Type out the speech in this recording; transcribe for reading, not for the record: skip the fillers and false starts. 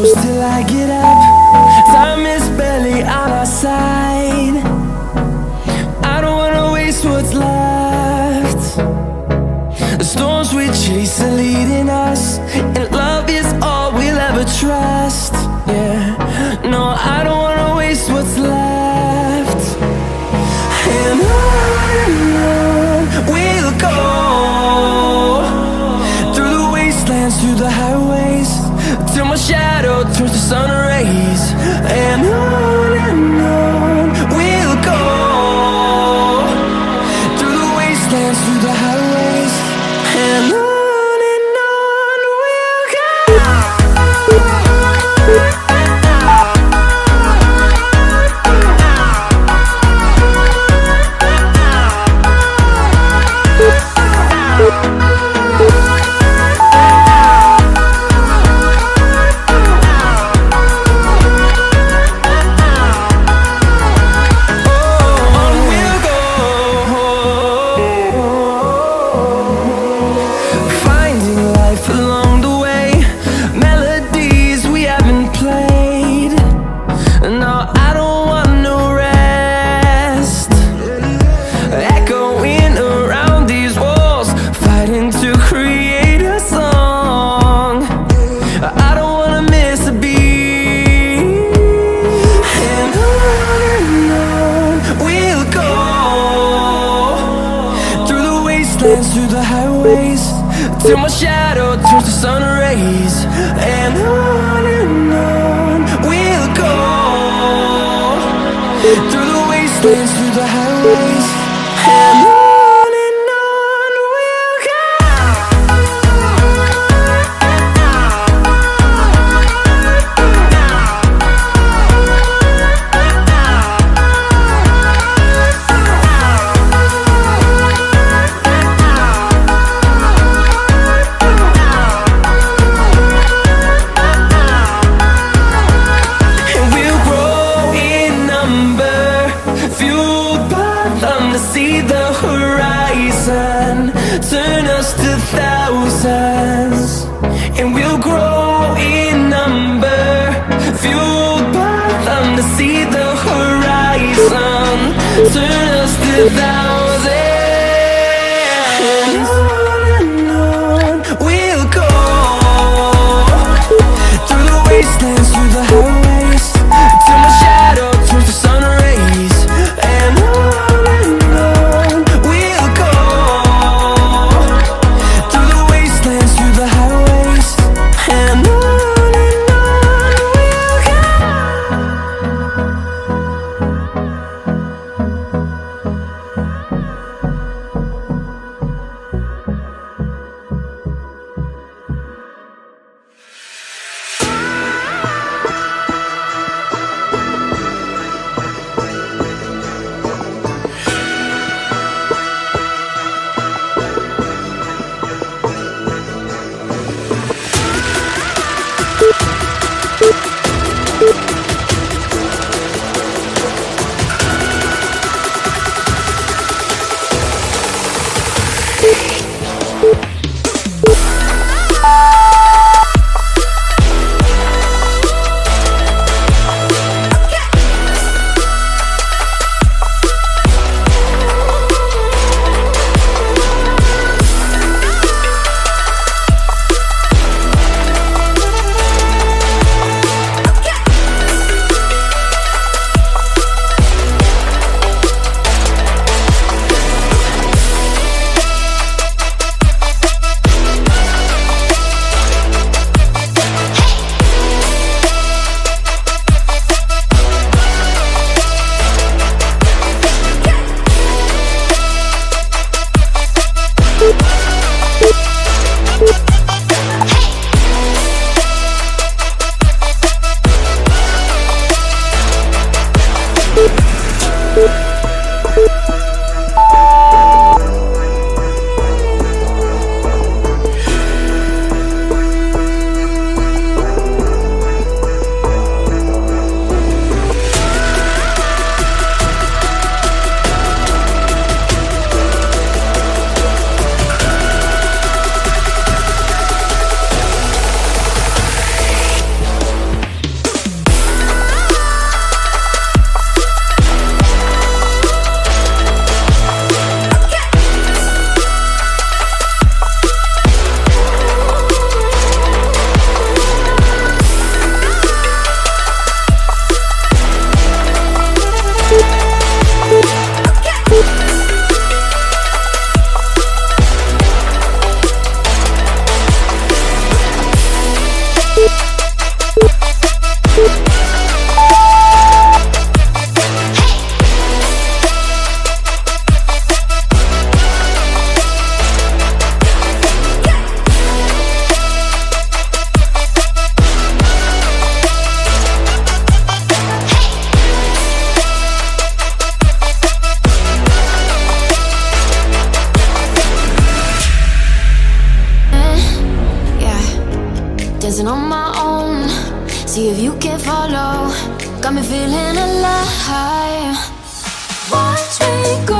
close till I get up. Time is barely on our side. I don't wanna waste what's left. The storms we chase are leading us, and love is all we'll ever trust. Yeah, no, I don't wanna waste what's left. And on we'll go, through the wastelands, through the highways, till my shadow turns to sun rays. And on we'll go, through the wastelands, through the highways, and on we'll go. Through the highways, till my shadow turns to sun rays. And on we'll go, through the wastelands, through the highways, and on we'll go. See the horizon turn us to thousands, and we'll grow in number, fueled by them. To see the horizon turn us to thousands, and on we'll go, through the wastelands, through the highways, till my shadow turns to sun rays. And on we'll go. feeling alive. Watch me go